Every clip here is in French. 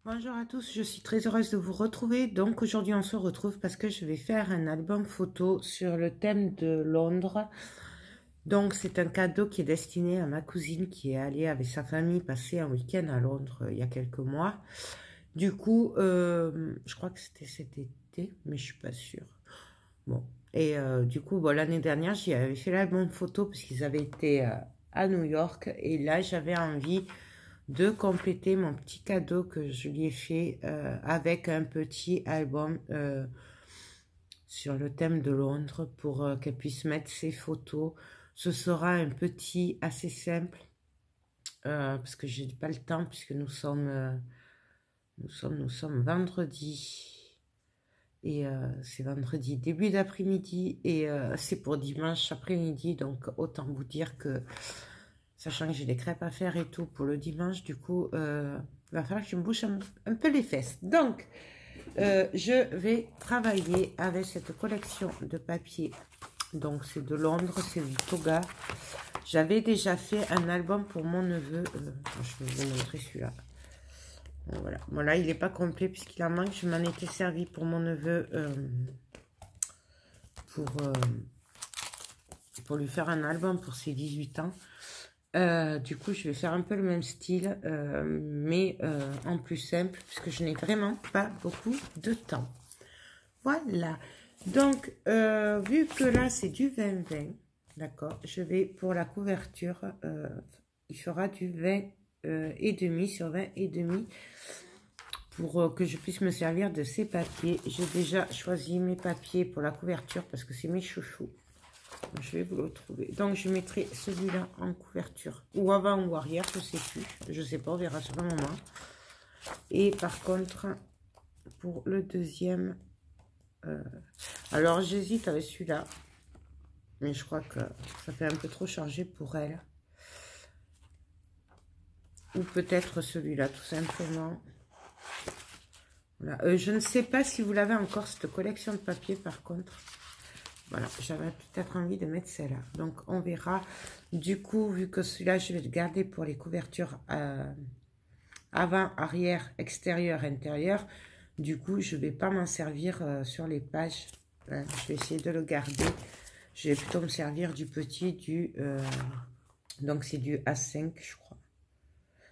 Bonjour à tous, je suis très heureuse de vous retrouver. Donc aujourd'hui on se retrouve parce que je vais faire un album photo sur le thème de Londres. Donc c'est un cadeau qui est destiné à ma cousine qui est allée avec sa famille passer un week-end à Londres il y a quelques mois. Du coup, je crois que c'était cet été, mais je suis pas sûre. Bon, et du coup, bon, l'année dernière, j'y avais fait l'album photo parce qu'ils avaient été à New York. Et là, j'avais envie de compléter mon petit cadeau que je lui ai fait avec un petit album sur le thème de Londres pour qu'elle puisse mettre ses photos. Ce sera un petit assez simple parce que j'ai pas le temps puisque nous sommes vendredi. Et c'est vendredi début d'après-midi et c'est pour dimanche après-midi. Donc autant vous dire que, sachant que j'ai des crêpes à faire et tout pour le dimanche, du coup, il va falloir que je me bouche un peu les fesses. Donc, je vais travailler avec cette collection de papier. Donc, c'est de Londres, c'est du Toga. J'avais déjà fait un album pour mon neveu. Je vais vous montrer celui-là. Voilà. Bon, là, il n'est pas complet puisqu'il en manque. Je m'en étais servi pour mon neveu pour lui faire un album pour ses 18 ans. Du coup, je vais faire un peu le même style, mais en plus simple, puisque je n'ai vraiment pas beaucoup de temps. Voilà. Donc, vu que là, c'est du 20-20, d'accord, je vais, pour la couverture, il fera du 20 et demi sur 20 et demi pour que je puisse me servir de ces papiers. J'ai déjà choisi mes papiers pour la couverture parce que c'est mes chouchous. Je vais vous le trouver. Donc, je mettrai celui-là en couverture. Ou avant ou arrière, je sais plus. Je sais pas, on verra sur le moment. Et par contre, pour le deuxième... alors, j'hésite avec celui-là. Mais je crois que ça fait un peu trop chargé pour elle. Ou peut-être celui-là, tout simplement. Voilà. Je ne sais pas si vous l'avez encore, cette collection de papier, par contre. Voilà, j'avais peut-être envie de mettre celle-là. Donc, on verra. Du coup, vu que celui-là, je vais le garder pour les couvertures avant, arrière, extérieur, intérieur. Du coup, je ne vais pas m'en servir sur les pages. Hein, je vais essayer de le garder. Je vais plutôt me servir du petit, donc, c'est du A5, je crois.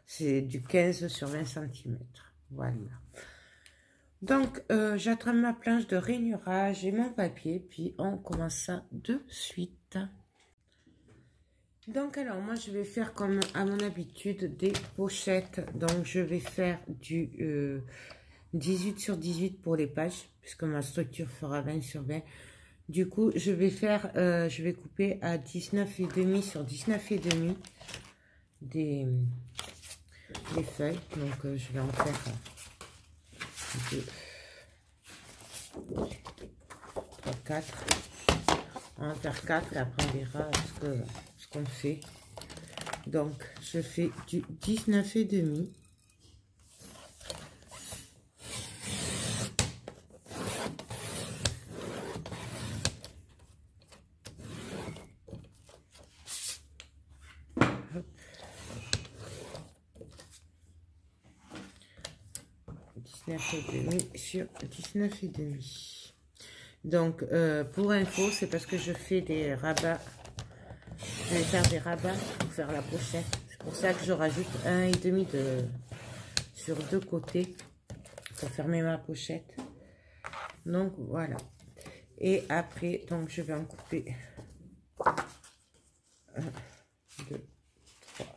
C'est du 15 sur 20 cm. Voilà. Donc, j'attrape ma planche de rainurage et mon papier, puis on commence ça de suite. Donc, alors, moi, je vais faire comme à mon habitude des pochettes. Donc, je vais faire du 18 sur 18 pour les pages, puisque ma structure fera 20 sur 20. Du coup, je vais faire, je vais couper à 19,5 sur 19,5 des feuilles. Donc, je vais en faire... 2, 3, 4. On va faire 4 et après on verra ce qu'on fait. Donc, je fais du 19,5. Sur 19,5. Donc, pour info, c'est parce que je fais des rabats. Je vais faire des rabats pour faire la pochette. C'est pour ça que je rajoute 1,5 sur deux côtés pour fermer ma pochette. Donc, voilà. Et après, donc, je vais en couper 1, 2, 3,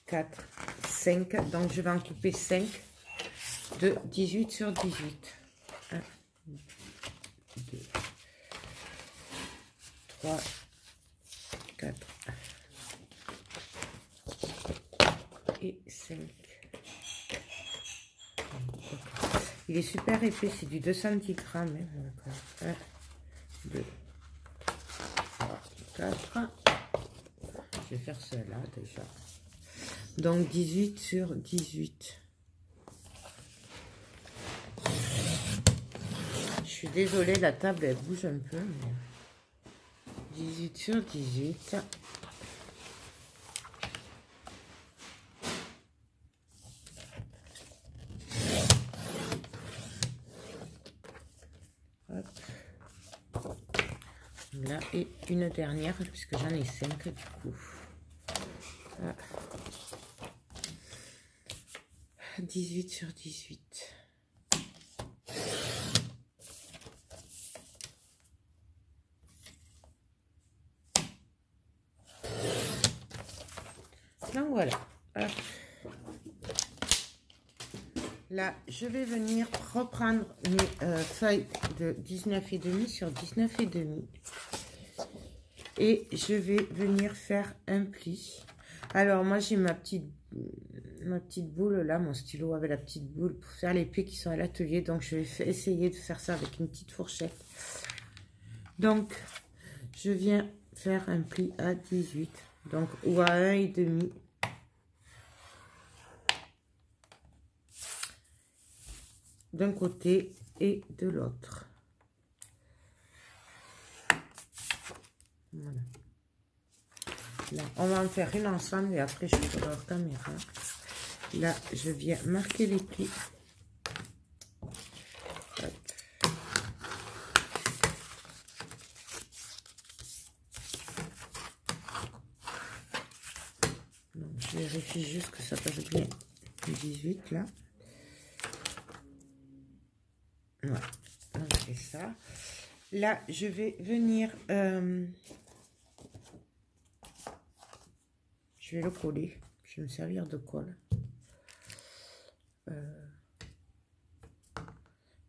4, 5. Donc, je vais en couper 5. De 18 sur 18. 1, 2, 3, 4, 5. Il est super épais, c'est du 210 grammes. 1, 2, 3, 4. Je vais faire cela déjà. Donc 18 sur 18. Je suis désolée, la table elle bouge un peu. Mais 18 sur 18. Hop. Là, et une dernière, puisque j'en ai 5 du coup. Ah. 18 sur 18. Donc voilà. Hop. Là, je vais venir reprendre mes feuilles de 19,5 sur 19,5. Et je vais venir faire un pli. Alors, moi, j'ai ma petite boule là, mon stylo avec la petite boule pour faire les plis qui sont à l'atelier. Donc, je vais essayer de faire ça avec une petite fourchette. Donc, je viens faire un pli à 18. Donc, ou à 1,5. D'un côté et de l'autre. Voilà. Là, on va en faire une ensemble et après je ferai leur caméra. Là, je viens marquer les plis. Hop. Donc, je vérifie juste que ça passe bien. 18 là. Voilà, on fait ça. Là, je vais venir... je vais le coller. Je vais me servir de colle.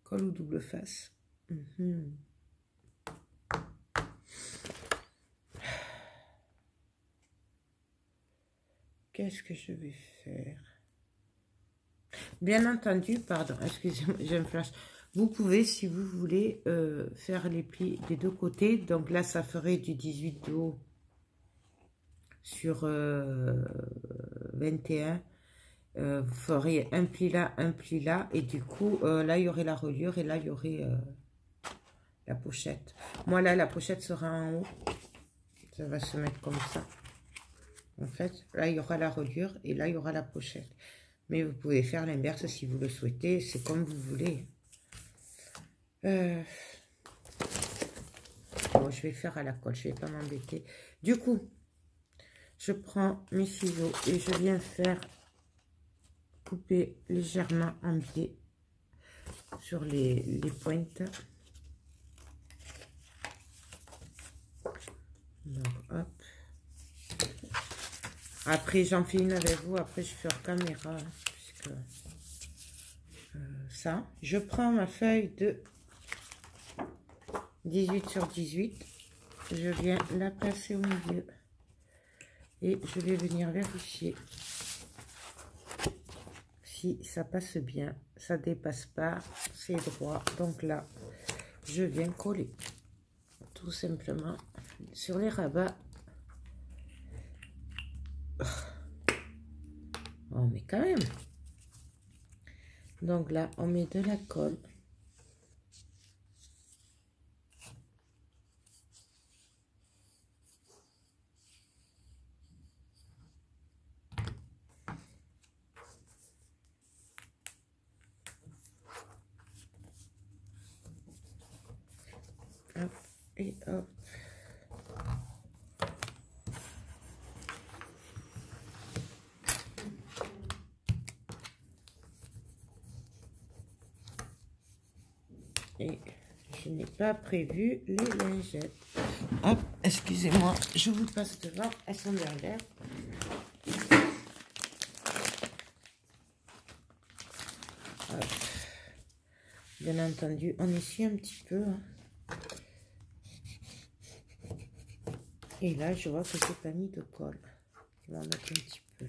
Colle ou double face. Qu'est-ce que je vais faire? Bien entendu, pardon, excusez-moi, j'ai un flash. Vous pouvez, si vous voulez, faire les plis des deux côtés. Donc là, ça ferait du 18 de haut sur 21. Vous feriez un pli là, et du coup, là, il y aurait la reliure, et là, il y aurait la pochette. Moi, là, la pochette sera en haut. Ça va se mettre comme ça. En fait, là, il y aura la reliure, et là, il y aura la pochette. Mais vous pouvez faire l'inverse si vous le souhaitez, c'est comme vous voulez. Bon, je vais faire à la colle, je vais pas m'embêter. Du coup, je prends mes ciseaux et je viens faire couper légèrement en biais sur les pointes. Donc, hop. Après, j'en fais une avec vous. Après, je fais hors caméra. Puisque, ça. Je prends ma feuille de 18 sur 18. Je viens la placer au milieu. Et je vais venir vérifier si ça passe bien. Ça dépasse pas. C'est droit. Donc là, je viens coller. Tout simplement sur les rabats. Oh, mais quand même. Donc là, on met de la colle. Hop et hop. Et je n'ai pas prévu les lingettes. Hop, excusez-moi, je vous passe devant, elles sont derrière. Hop. Bien entendu, on essuie un petit peu. Hein. Et là, je vois que j'ai pas mis de colle. Je vais en mettre un petit peu.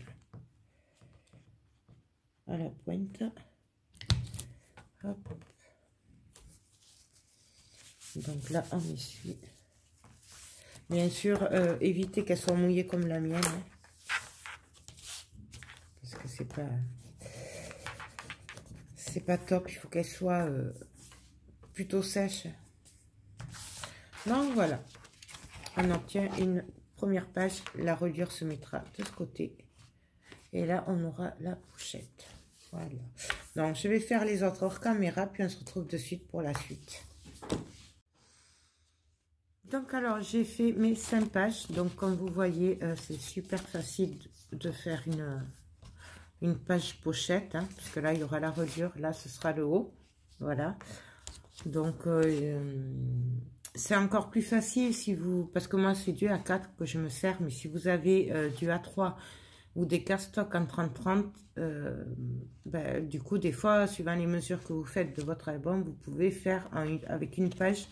à la pointe. Hop. Donc là, on essuie. Bien sûr, évitez qu'elle soit mouillée comme la mienne. Hein, parce que c'est pas top. Il faut qu'elle soit plutôt sèche. Donc voilà. On obtient une première page. La reliure se mettra de ce côté. Et là, on aura la pochette. Voilà. Donc, je vais faire les autres hors caméra. Puis on se retrouve de suite pour la suite. Donc alors j'ai fait mes 5 pages, donc comme vous voyez c'est super facile de faire une page pochette, hein, parce que là il y aura la reliure, là ce sera le haut, voilà. Donc c'est encore plus facile si vous, parce que moi c'est du A4 que je me sers, mais si vous avez du A3 ou des cardstock en 30-30, ben, du coup des fois suivant les mesures que vous faites de votre album, vous pouvez faire avec une page,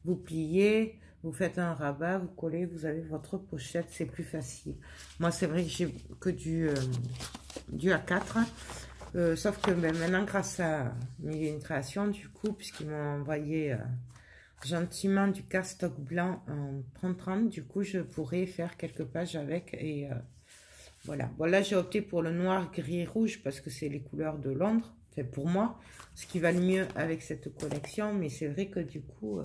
vous pliez. Vous faites un rabat, vous collez, vous avez votre pochette, c'est plus facile. Moi, c'est vrai que j'ai que du A4. Sauf que ben, maintenant, grâce à une création, du coup, puisqu'ils m'ont envoyé gentiment du cardstock blanc en 30-30, du coup, je pourrais faire quelques pages avec. Et voilà. Bon, là, j'ai opté pour le noir, gris et rouge parce que c'est les couleurs de Londres. Enfin, pour moi, ce qui va le mieux avec cette collection. Mais c'est vrai que du coup...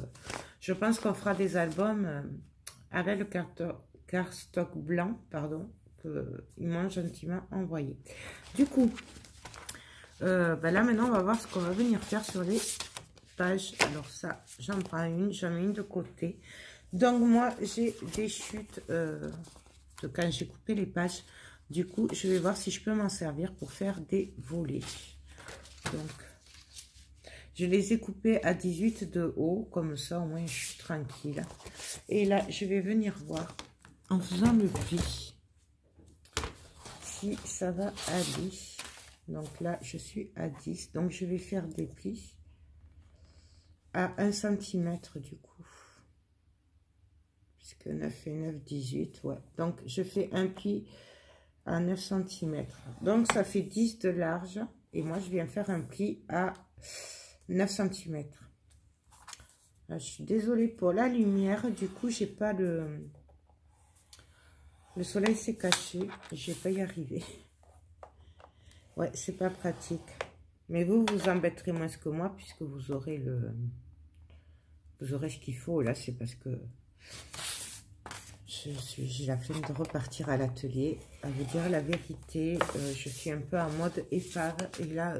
je pense qu'on fera des albums avec le cardstock blanc, pardon, qu'ils m'ont gentiment envoyé. Du coup, ben là maintenant, on va voir ce qu'on va venir faire sur les pages. Alors ça, j'en prends une, j'en mets une de côté. Donc moi, j'ai des chutes de quand j'ai coupé les pages. Du coup, je vais voir si je peux m'en servir pour faire des volets. Donc... je les ai coupés à 18 de haut, comme ça, au moins, je suis tranquille. Et là, je vais venir voir, en faisant le pli, si ça va aller. Donc là, je suis à 10. Donc, je vais faire des plis à 1 cm du coup. Puisque 9 et 9, 18, ouais. Donc, je fais un pli à 9 cm. Donc, ça fait 10 de large. Et moi, je viens faire un pli à 9 cm. Là, je suis désolée pour la lumière. Du coup, j'ai pas le soleil s'est caché. Je vais pas y arriver. Ouais, c'est pas pratique. Mais vous embêterez moins que moi puisque vous aurez ce qu'il faut. Là, c'est parce que j'ai la flemme de repartir à l'atelier. À vous dire la vérité, je suis un peu en mode épave. Et là...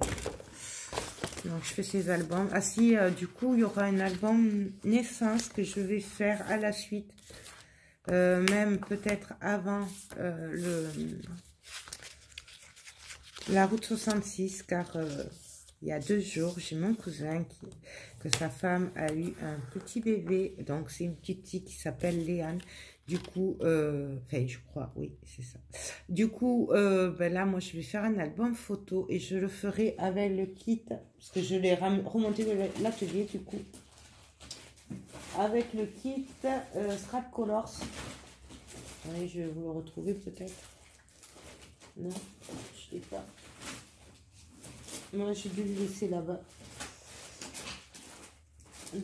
donc, je fais ces albums. Ah si, du coup, il y aura un album naissance que je vais faire à la suite. Même peut-être avant la route 66. Car il y a 2 jours, j'ai mon cousin que sa femme a eu un petit bébé. Donc, c'est une petite fille qui s'appelle Léane. Du coup, enfin, je crois, oui, c'est ça. Du coup, ben là, moi, je vais faire un album photo et je le ferai avec le kit, parce que je l'ai remonté de l'atelier, du coup. Avec le kit Scrap Colors. Allez, je vais vous le retrouver peut-être. Non, je ne l'ai pas. Moi, j'ai dû le laisser là-bas.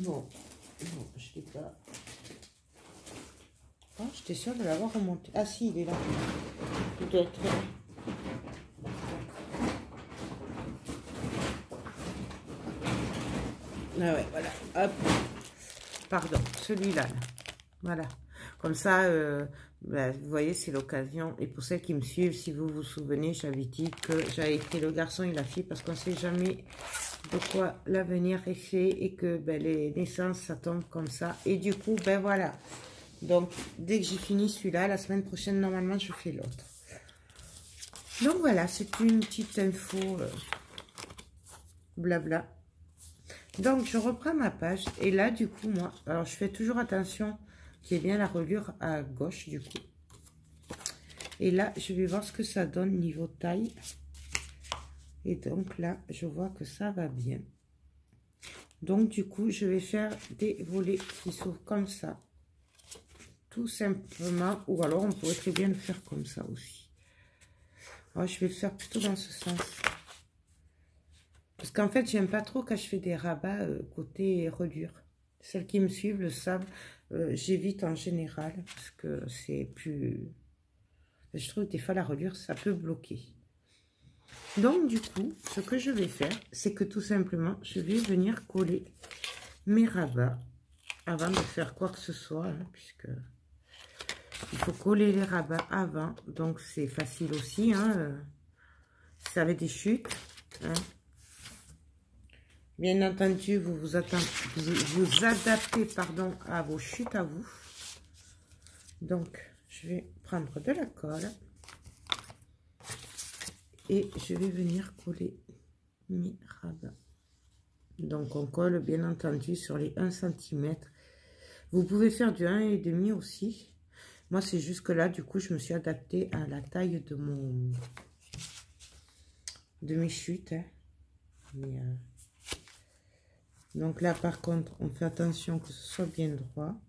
Non, non, je ne l'ai pas. Oh, j'étais sûre de l'avoir remonté. Ah si, il est là. Peut-être. Ah ouais, voilà. Hop. Pardon, celui-là. Voilà. Comme ça, ben, vous voyez, c'est l'occasion. Et pour celles qui me suivent, si vous vous souvenez, j'avais dit que j'avais écrit le garçon et la fille parce qu'on ne sait jamais de quoi l'avenir est fait et que ben, les naissances, ça tombe comme ça. Et du coup, ben voilà. Donc, dès que j'ai fini celui-là, la semaine prochaine, normalement, je fais l'autre. Donc, voilà, c'est une petite info blabla. Donc, je reprends ma page. Et là, du coup, moi, alors, je fais toujours attention qu'il y ait bien la reliure à gauche, du coup. Et là, je vais voir ce que ça donne niveau taille. Et donc, là, je vois que ça va bien. Donc, du coup, je vais faire des volets qui s'ouvrent comme ça. Tout simplement, ou alors on pourrait très bien le faire comme ça aussi. Alors, je vais le faire plutôt dans ce sens. Parce qu'en fait, j'aime pas trop quand je fais des rabats côté reliure. Celles qui me suivent le savent. J'évite en général parce que c'est plus... Je trouve que des fois la reliure, ça peut bloquer. Donc du coup, ce que je vais faire, c'est que tout simplement, je vais venir coller mes rabats avant de faire quoi que ce soit, hein, puisque il faut coller les rabats avant. Donc c'est facile aussi, hein, ça avait des chutes. Hein. Bien entendu, vous adaptez pardon, à vos chutes à vous. Donc, je vais prendre de la colle et je vais venir coller mes rabats. Donc, on colle bien entendu sur les 1 cm. Vous pouvez faire du 1,5 aussi. Moi, c'est jusque là, du coup, je me suis adaptée à la taille de mes chutes. Hein. Mais, donc là, par contre, on fait attention que ce soit bien droit.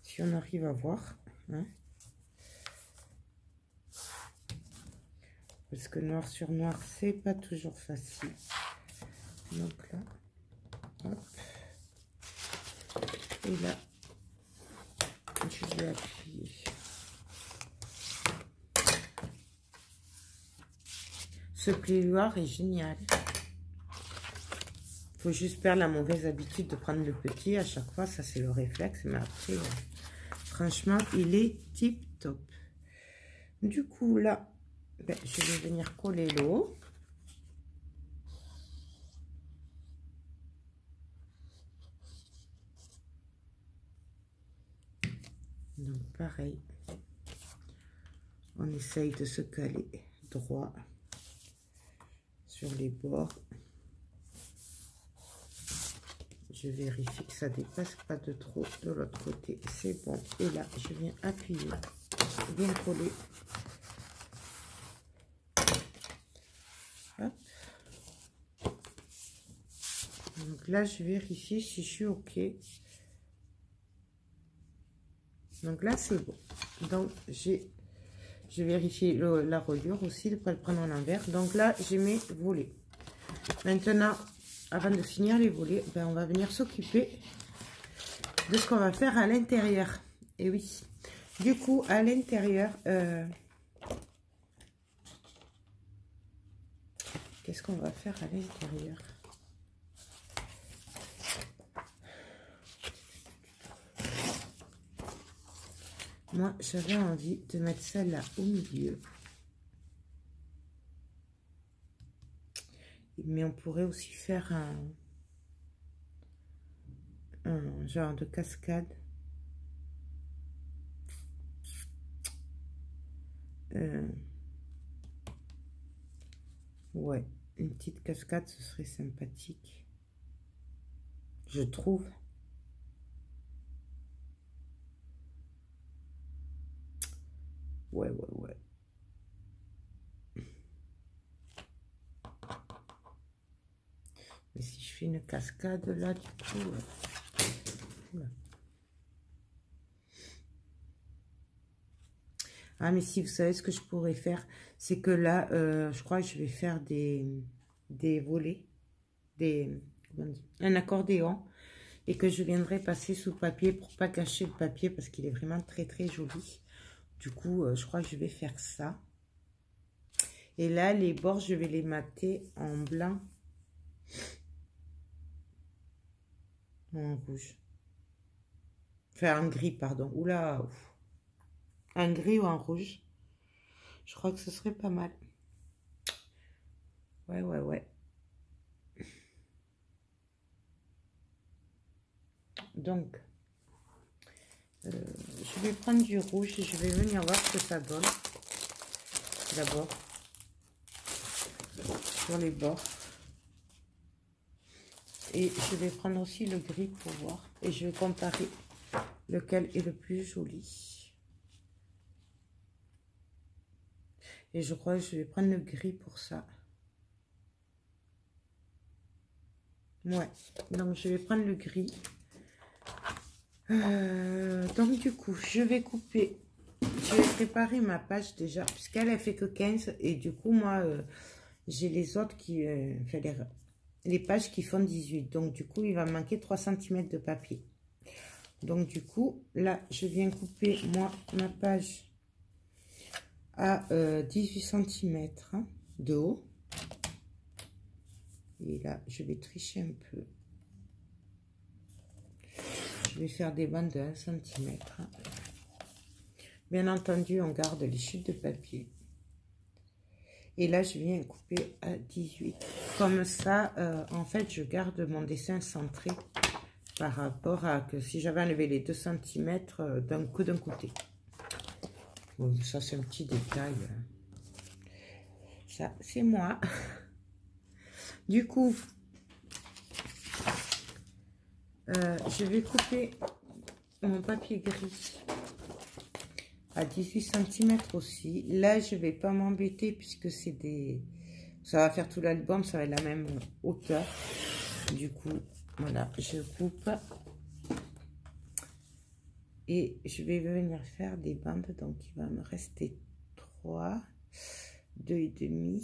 Si on arrive à voir. Hein. Parce que noir sur noir, c'est pas toujours facile. Donc là, hop. Et là, je vais appuyer. Ce plioir est génial. Faut juste perdre la mauvaise habitude de prendre le petit à chaque fois, ça c'est le réflexe, mais après, franchement, il est tip top. Du coup, là, ben, je vais venir coller l'eau. Donc, pareil, on essaye de se caler droit sur les bords. Je vérifie que ça ne dépasse pas de trop de l'autre côté. C'est bon. Et là, je viens appuyer, bien coller. Hop. Donc là, je vérifie si je suis OK. Donc là, c'est bon. Donc, je vérifie la reliure aussi, de ne pas le prendre en l'envers. Donc là, j'ai mes volets. Maintenant, avant de finir les volets, ben, on va venir s'occuper de ce qu'on va faire à l'intérieur. Et oui, du coup, à l'intérieur, qu'est-ce qu'on va faire à l'intérieur? Moi, j'avais envie de mettre celle-là au milieu. Mais on pourrait aussi faire un genre de cascade. Ouais, une petite cascade, ce serait sympathique. Je trouve. Ouais. Mais si je fais une cascade là, du coup... Ah, mais si, vous savez ce que je pourrais faire, c'est que là, je crois que je vais faire des volets, un accordéon, et que je viendrai passer sous papier pour pas cacher le papier, parce qu'il est vraiment très joli. Du coup, je crois que je vais faire ça. Et là, les bords, je vais les mater en blanc. En rouge. Enfin, en gris, pardon. Oula, en gris ou en rouge. Je crois que ce serait pas mal. Ouais. Donc, je vais prendre du rouge et je vais venir voir ce que ça donne. D'abord, sur les bords. Et je vais prendre aussi le gris pour voir. Et je vais comparer lequel est le plus joli. Et je crois que je vais prendre le gris pour ça. Ouais, donc je vais prendre le gris. Donc du coup, je vais couper. Je vais préparer ma page déjà, puisqu'elle a fait que 15. Et du coup, moi, j'ai les autres qui... enfin, les pages qui font 18. Donc, du coup, il va me manquer 3 cm de papier. Donc, du coup, là, je viens couper, moi, ma page à 18 cm de haut. Et là, je vais tricher un peu. Je vais faire des bandes de 1 cm. Bien entendu, on garde les chutes de papier. Et là, je viens couper à 18. Comme ça, en fait, je garde mon dessin centré par rapport à que si j'avais enlevé les 2 cm d'un côté. Bon, ça, c'est un petit détail. Ça, c'est moi. Du coup, je vais couper mon papier gris à 18 cm aussi. Là, je vais pas m'embêter puisque c'est des... Ça va faire tout l'album, ça va être la même hauteur. Du coup, voilà, je coupe. Et je vais venir faire des bandes. Donc, il va me rester 3, 2,5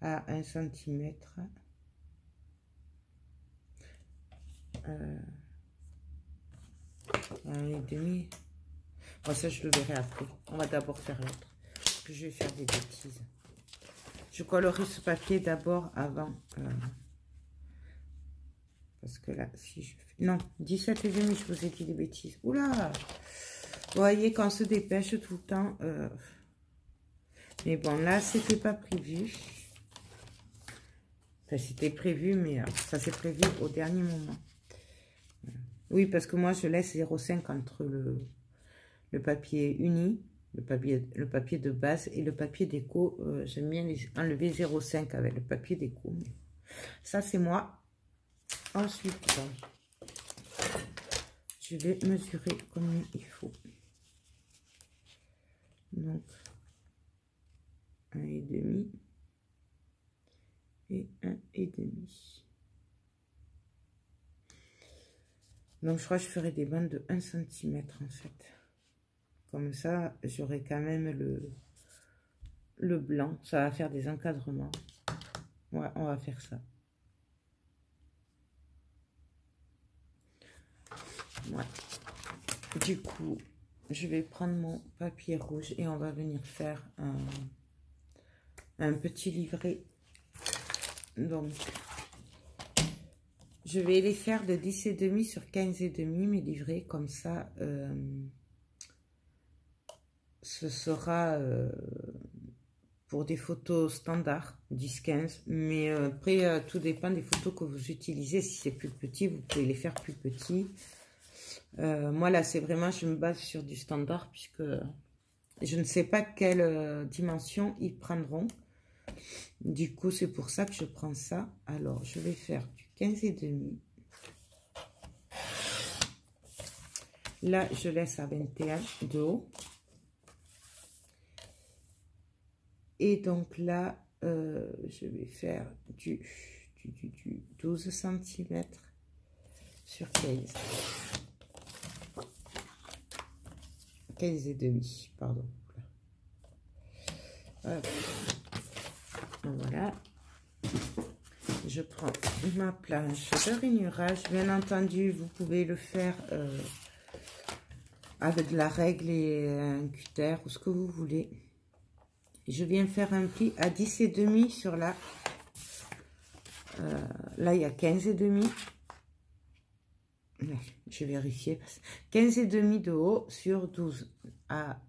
à 1 cm. 1,5. Bon, ça, je le verrai après. On va d'abord faire l'autre. Parce que je vais faire des bêtises. Je colorie ce papier d'abord avant. Parce que là, si je fais... Non, 17,5, je vous ai dit des bêtises. Oula! Vous voyez, quand on se dépêche tout le temps... Mais bon, là, c'était pas prévu. Enfin, c'était prévu, mais ça s'est prévu au dernier moment. Oui, parce que moi, je laisse 0,5 entre le papier uni, le papier de base et le papier déco. J'aime bien enlever 0,5 avec le papier déco. Ça, c'est moi. Ensuite, je vais mesurer comme il faut. Donc, 1,5 et 1,5. Donc, je crois que je ferai des bandes de 1 cm en fait. Comme ça, j'aurai quand même le blanc. Ça va faire des encadrements. Ouais, on va faire ça. Ouais. Du coup, je vais prendre mon papier rouge et on va venir faire un petit livret. Donc, je vais les faire de 10,5 sur 15,5, mes livrets. Comme ça, ce sera pour des photos standards, 10-15. Mais après, tout dépend des photos que vous utilisez. Si c'est plus petit, vous pouvez les faire plus petits. Moi, là, c'est vraiment, je me base sur du standard puisque je ne sais pas quelle dimension ils prendront. Du coup, c'est pour ça que je prends ça. Alors, je vais faire du 15,5. Là, je laisse à 21 de haut. Et donc là, je vais faire du 12 cm sur 15. 15,5, pardon. Voilà. Je prends ma planche de rainurage. Bien entendu, vous pouvez le faire avec de la règle et un cutter ou ce que vous voulez. Je viens faire un pli à 10,5 sur la... là, il y a 15,5. Je vais vérifier. 15,5 de haut sur 12 à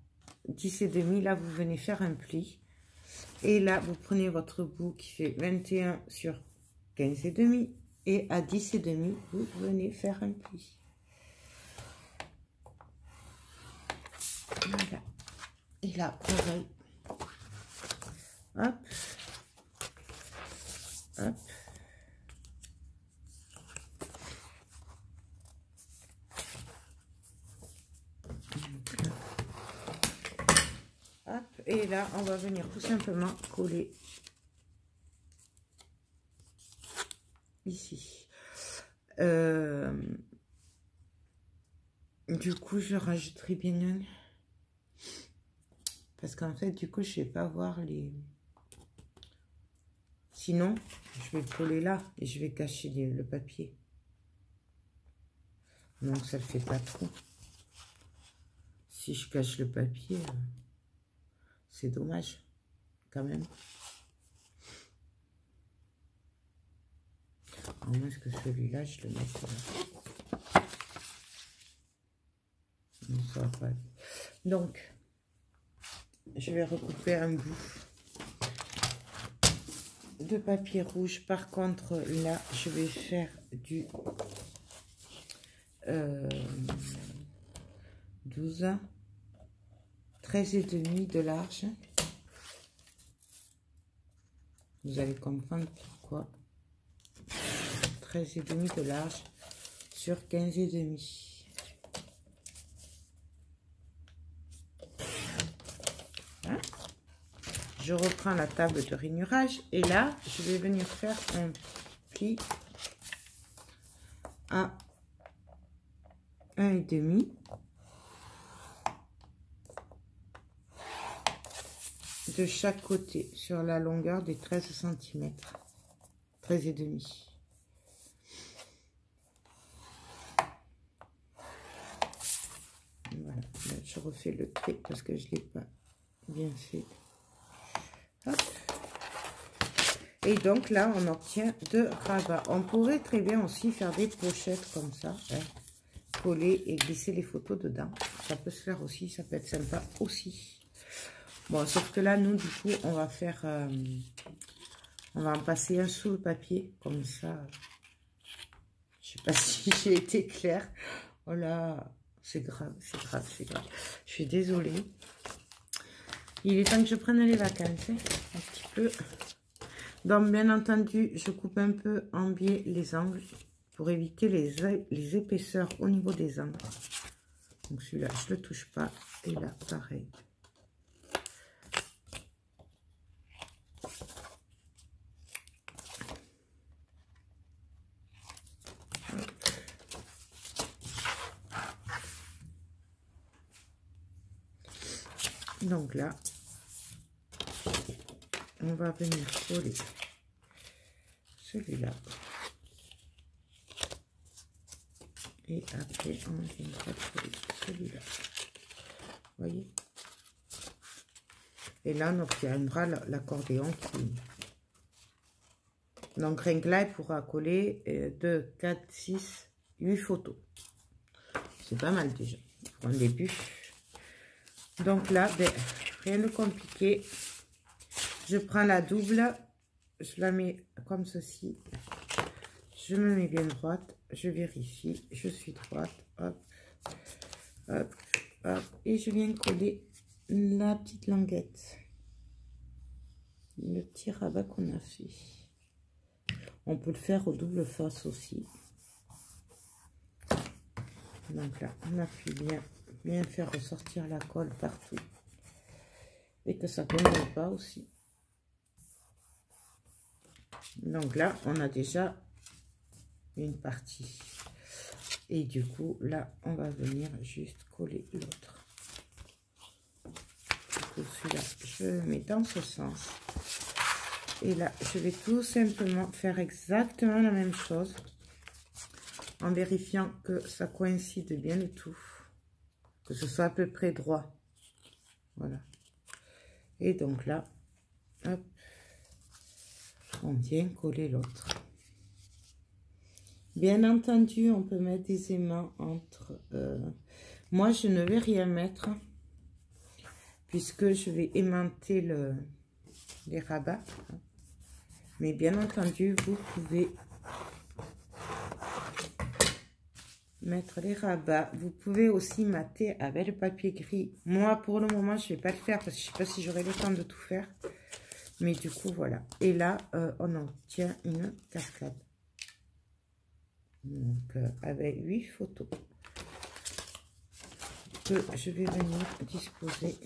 10,5. Là, vous venez faire un pli. Et là, vous prenez votre bout qui fait 21 sur 15,5. Et à 10,5, vous venez faire un pli. Voilà. Et là, pareil. Hop. Hop. Hop. Et là, on va venir tout simplement coller ici. Du coup, je rajouterai bien Parce qu'en fait, du coup, je ne vais pas voir les... Sinon, je vais le coller là et je vais cacher le papier. Donc, ça ne le fait pas trop. Si je cache le papier, c'est dommage, quand même. À moins que celui-là, je le mette là. Non, ça va pas aller. Donc, je vais recouper un bout de papier rouge. Par contre, là, je vais faire du 12, 13,5 de large. Vous allez comprendre pourquoi. 13,5 de large sur 15,5. Hein? Je reprends la table de rainurage et là, je vais venir faire un pli à 1,5 de chaque côté sur la longueur des 13 cm. 13,5. Voilà, là, je refais le trait parce que je ne l'ai pas bien fait. Hop. Et donc là, on obtient 2 rabats. On pourrait très bien aussi faire des pochettes comme ça, hein, coller et glisser les photos dedans. Ça peut se faire aussi, ça peut être sympa aussi. Bon, sauf que là, nous, du coup, on va faire... on va en passer un sous le papier, comme ça. Je sais pas si j'ai été claire. Oh là, c'est grave, c'est grave, c'est grave. Je suis désolée. Il est temps que je prenne les vacances, hein, un petit peu. Donc, bien entendu, je coupe un peu en biais les angles pour éviter les épaisseurs au niveau des angles. Donc, celui-là, je ne le touche pas. Et là, pareil. Donc là, on va venir coller celui-là. Et après, on viendra coller celui-là. Vous voyez? Et là, on obtiendra l'accordéon qui... Donc, rien que là, il pourra coller 2, 4, 6, 8 photos. C'est pas mal déjà pour un début. Donc là, ben, rien de compliqué. Je prends la double, je la mets comme ceci. Je me mets bien droite, je vérifie, je suis droite. Hop, hop, hop. Et je viens coller la petite languette. Le petit rabat qu'on a fait. On peut le faire au double face aussi. Donc là, on appuie bien faire ressortir la colle partout. Et que ça ne tombe pas aussi. Donc là, on a déjà une partie. Et du coup, là, on va venir juste coller l'autre. Celui-là, je le mets dans ce sens. Et là, je vais tout simplement faire exactement la même chose. En vérifiant que ça coïncide bien le tout. Que ce soit à peu près droit. Voilà. Et donc là, hop, on vient coller l'autre. Bien entendu, on peut mettre des aimants entre... moi, je ne vais rien mettre. Puisque je vais aimanter les rabats. Mais bien entendu, vous pouvez mettre les rabats. Vous pouvez aussi mater avec le papier gris. Moi, pour le moment, je ne vais pas le faire parce que je ne sais pas si j'aurai le temps de tout faire. Mais du coup, voilà. Et là, on obtient une cascade. Donc, avec 8 photos que je vais venir disposer.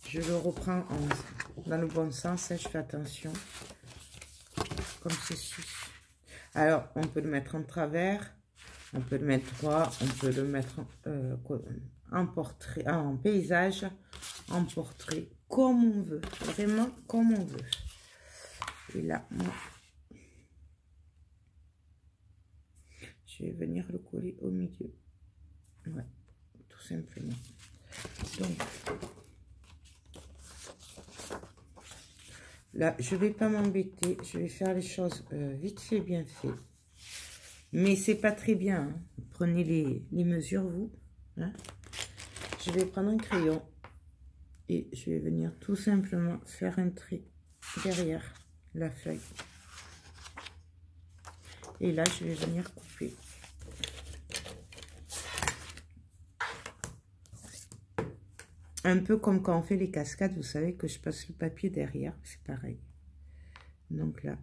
Je le reprends dans le bon sens, je fais attention. Comme ceci. Alors, on peut le mettre en travers, on peut le mettre droit, on peut le mettre en portrait, en paysage, en portrait, comme on veut, vraiment comme on veut. Et là, moi, je vais venir le coller au milieu. Ouais, tout simplement. Donc, là, je vais pas m'embêter, je vais faire les choses vite fait, bien fait. Mais c'est pas très bien, hein. Prenez les mesures, vous. Hein. Je vais prendre un crayon et je vais venir tout simplement faire un trait derrière la feuille. Et là, je vais venir couper. Un peu comme quand on fait les cascades, vous savez que je passe le papier derrière, c'est pareil. Donc là,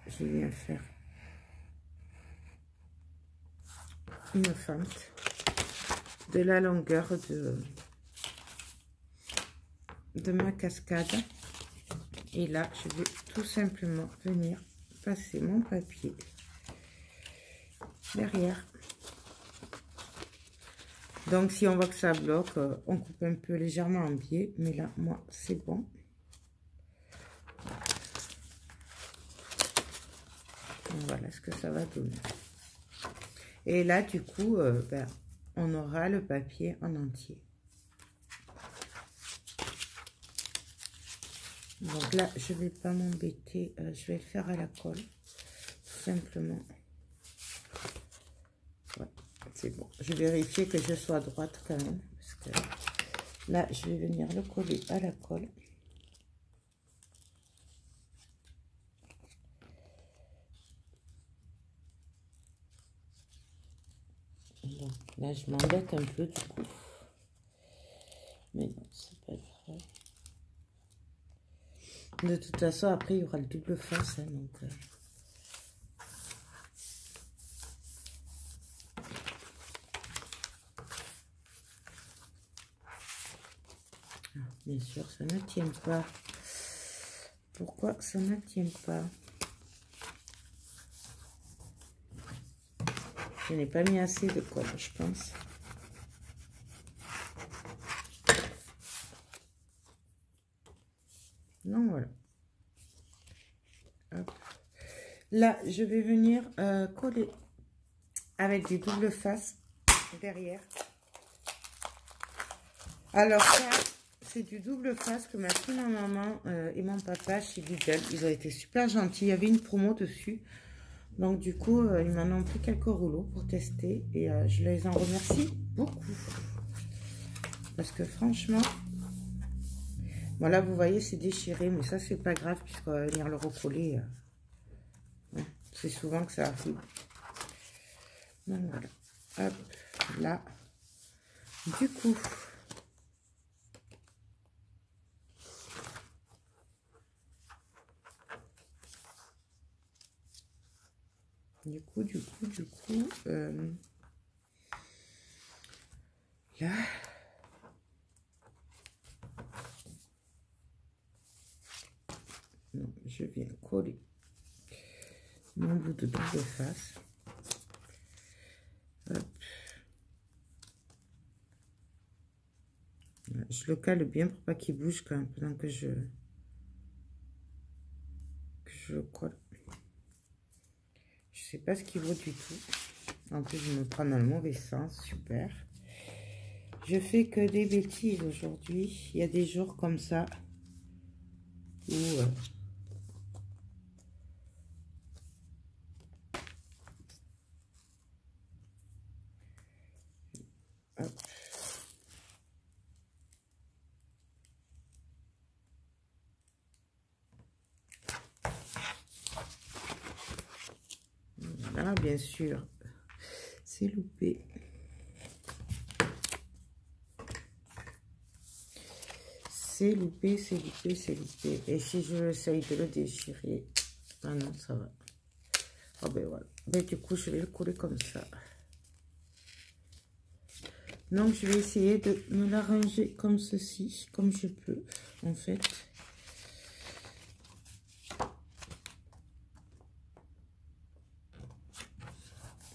je viens faire une fente de la longueur de ma cascade. Et là, je vais tout simplement venir passer mon papier derrière. Donc, si on voit que ça bloque, on coupe un peu légèrement en biais. Mais là, moi, c'est bon. Voilà ce que ça va donner. Et là, du coup, ben, on aura le papier en entier. Donc là, je vais pas m'embêter. Je vais le faire à la colle. Tout simplement. Ouais, c'est bon. Je vais vérifier que je sois droite quand même. Parce que là, je vais venir le coller à la colle. Donc, là, je m'embête un peu du coup. Mais non, c'est pas grave. De toute façon, après, il y aura le double face. Hein, donc, bien sûr, ça ne tient pas. Pourquoi ça ne tient pas? Je n'ai pas mis assez de colle, je pense. Donc voilà. Hop. Là, je vais venir coller avec des doubles faces derrière. Alors ça, c'est du double face que m'a pris ma maman et mon papa chez Lidl. Ils ont été super gentils. Il y avait une promo dessus. Donc du coup, ils m'en ont pris quelques rouleaux pour tester. Et je les en remercie beaucoup. Parce que franchement... Bon là, vous voyez, c'est déchiré. Mais ça, c'est pas grave puisqu'on va venir le recoller. Ouais, c'est souvent que ça arrive. Donc voilà. Hop, là. Du coup... Du coup, là, non, je viens coller mon bout de double face. Hop. Je le cale bien pour pas qu'il bouge quand même pendant que je colle. Je sais pas ce qu'il vaut du tout. En plus, je me prends dans le mauvais sens. Super. Je fais que des bêtises aujourd'hui. Il y a des jours comme ça où hop. Là, bien sûr, c'est loupé. C'est loupé, c'est loupé, c'est loupé. Et si je essaye de le déchirer, ah non, ça va. Oh ben voilà. Ben, du coup, je vais le coller comme ça. Donc, je vais essayer de me l'arranger comme ceci, comme je peux, en fait.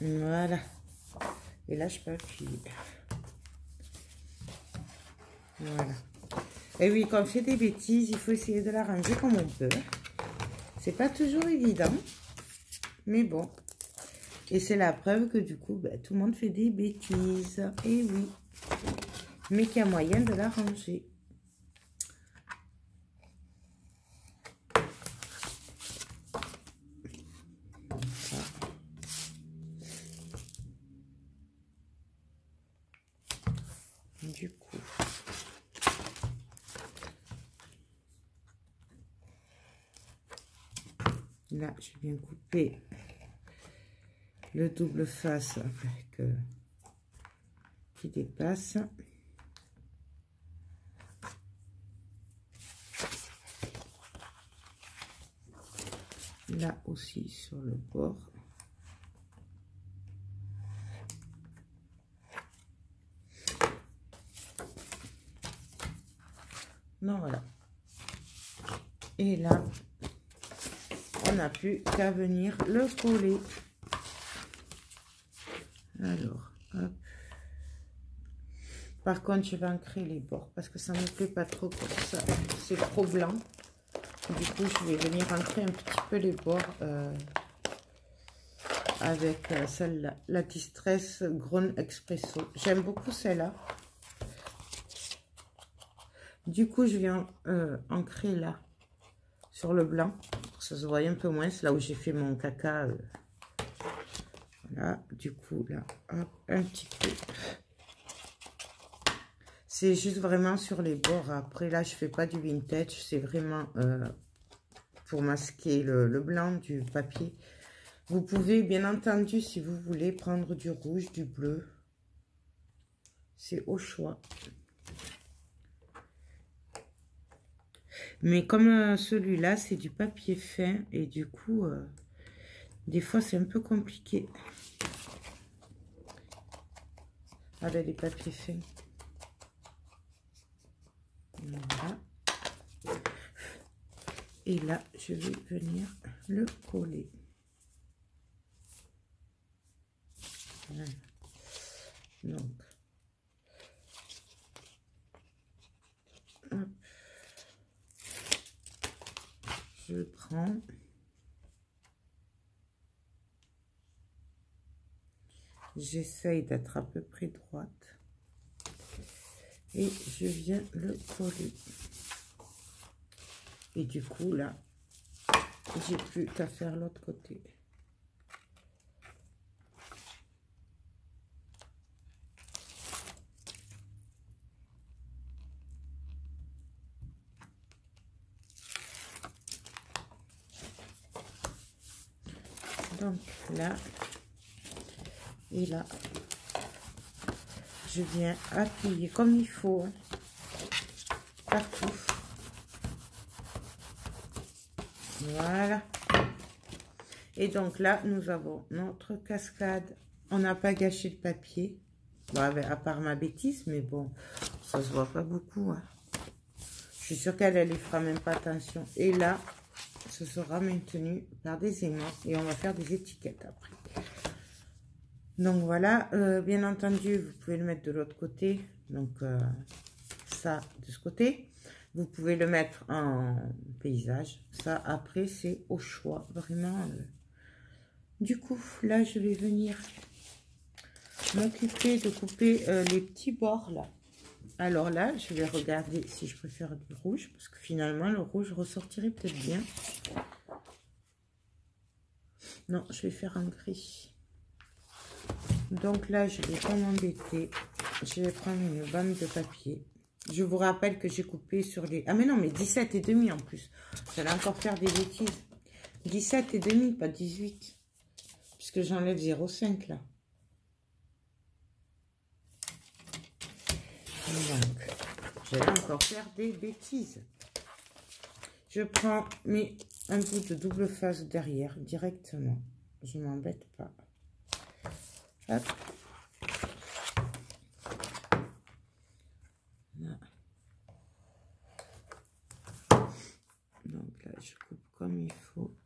Voilà. Et là, je peux appuyer. Voilà. Et oui, quand on fait des bêtises, il faut essayer de la ranger comme on peut. C'est pas toujours évident, mais bon. Et c'est la preuve que du coup, ben, tout le monde fait des bêtises. Et oui, mais qu'il y a moyen de la ranger. Du coup, là, je viens couper le double face avec qui dépasse. Là aussi sur le bord. Non, voilà. Et là, on n'a plus qu'à venir le coller. Alors, hop. Par contre, je vais ancrer les bords parce que ça ne me plaît pas trop comme ça. C'est trop blanc. Du coup, je vais venir ancrer un petit peu les bords avec celle-là, la Distress Grown Espresso. J'aime beaucoup celle-là. Du coup, je viens ancrer là, sur le blanc, pour que ça se voit un peu moins. C'est là où j'ai fait mon caca. Voilà, du coup, là, hop, un petit peu. C'est juste vraiment sur les bords. Après, là, je fais pas du vintage. C'est vraiment pour masquer le blanc du papier. Vous pouvez, bien entendu, si vous voulez, prendre du rouge, du bleu. C'est au choix. Mais comme celui-là, c'est du papier fin. Et du coup, des fois, c'est un peu compliqué. Avec les papiers fins. Voilà. Et là, je vais venir le coller. Voilà. Donc, hop. Je prends. J'essaye d'être à peu près droite. Et je viens le coller. Et du coup, là, j'ai plus qu'à faire l'autre côté. Donc là, et là, je viens appuyer comme il faut, hein, partout. Voilà. Et donc là, nous avons notre cascade. On n'a pas gâché le papier. Bon, à part ma bêtise, mais bon, ça se voit pas beaucoup. Hein. Je suis sûre qu'elle ne fera même pas attention. Et là, ce sera maintenu par des aimants. Et on va faire des étiquettes après. Donc voilà, bien entendu, vous pouvez le mettre de l'autre côté. Donc ça, de ce côté. Vous pouvez le mettre en paysage. Ça, après, c'est au choix. Vraiment. Du coup, là, je vais venir m'occuper de couper les petits bords, là. Alors là, je vais regarder si je préfère du rouge. Parce que finalement, le rouge ressortirait peut-être bien. Non, je vais faire un gris. Donc là, je vais pas m'embêter. Je vais prendre une bande de papier. Je vous rappelle que j'ai coupé sur les... Ah mais non, mais 17 et demi en plus. J'allais encore faire des bêtises. 17 et demi, pas 18. Puisque j'enlève 0,5 là. Donc, j'allais encore faire des bêtises. Je prends un bout de double face derrière directement. Je ne m'embête pas. Hop. Là. Donc là, je coupe comme il faut.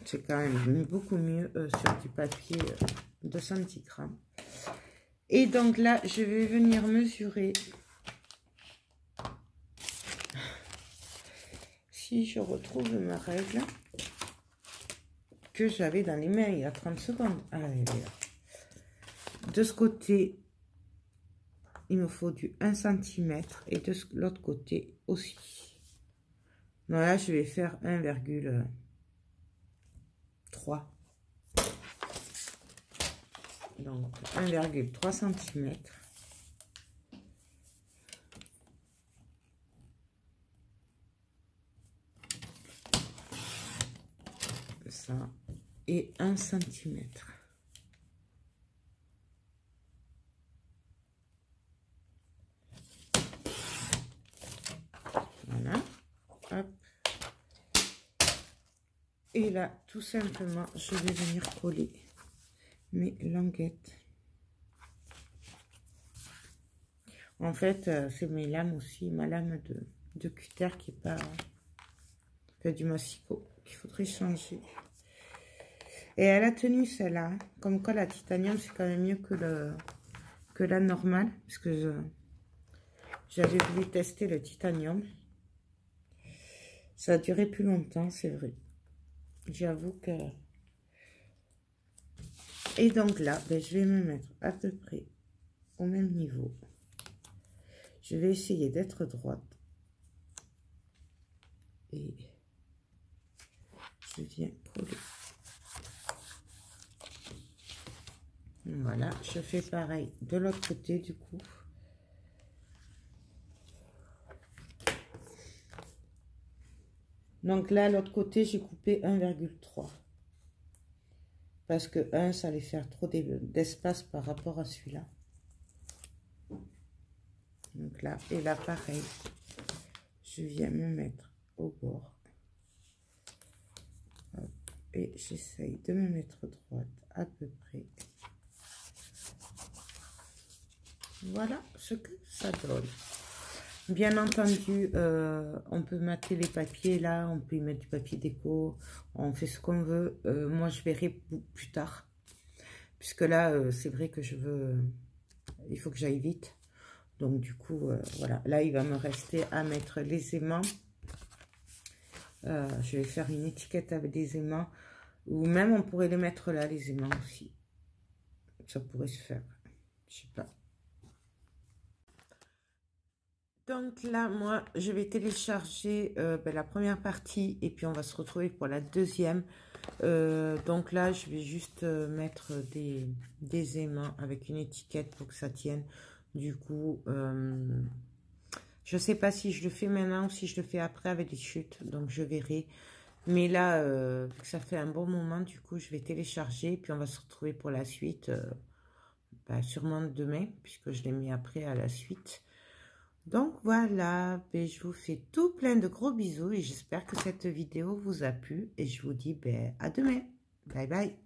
C'est quand même beaucoup mieux sur du papier de 110 grammes. Et donc là, je vais venir mesurer. Si je retrouve ma règle que j'avais dans les mains il y a 30 secondes. Ah, elle est là. De ce côté, il me faut du 1 cm et de l'autre côté aussi. Donc là, je vais faire 1,3. Donc 1,3 cm. Ça et 1 cm. Voilà. Hop. Et là, tout simplement, je vais venir coller mes languettes. En fait, c'est mes lames aussi, ma lame de cutter qui est pas que du massicot, qu'il faudrait changer. Et elle a tenu celle-là. Comme quoi la titanium, c'est quand même mieux que la normale. Parce que j'avais voulu tester le titanium. Ça a duré plus longtemps, c'est vrai. J'avoue que... Et donc là, ben, je vais me mettre à peu près au même niveau. Je vais essayer d'être droite. Et je viens coller. Voilà, je fais pareil de l'autre côté du coup. Donc là, l'autre côté, j'ai coupé 1,3. Parce que 1, ça allait faire trop d'espace par rapport à celui-là. Donc là, et là, pareil. Je viens me mettre au bord. Hop, et j'essaye de me mettre droite à peu près. Voilà ce que ça donne. Bien entendu, on peut mater les papiers là, on peut y mettre du papier déco, on fait ce qu'on veut. Moi, je verrai plus tard. Puisque là, c'est vrai que je veux... il faut que j'aille vite. Donc, du coup, voilà. Là, il va me rester à mettre les aimants. Je vais faire une étiquette avec des aimants. Ou même, on pourrait les mettre là, les aimants aussi. Ça pourrait se faire. Je sais pas. Donc là, moi, je vais télécharger la première partie et puis on va se retrouver pour la deuxième. Donc là, je vais juste mettre des aimants avec une étiquette pour que ça tienne. Du coup, je ne sais pas si je le fais maintenant ou si je le fais après avec des chutes. Donc, je verrai. Mais là, vu que ça fait un bon moment, du coup, je vais télécharger. Puis on va se retrouver pour la suite. Sûrement demain, puisque je l'ai mis après à la suite. Donc voilà, je vous fais tout plein de gros bisous et j'espère que cette vidéo vous a plu et je vous dis à demain. Bye bye.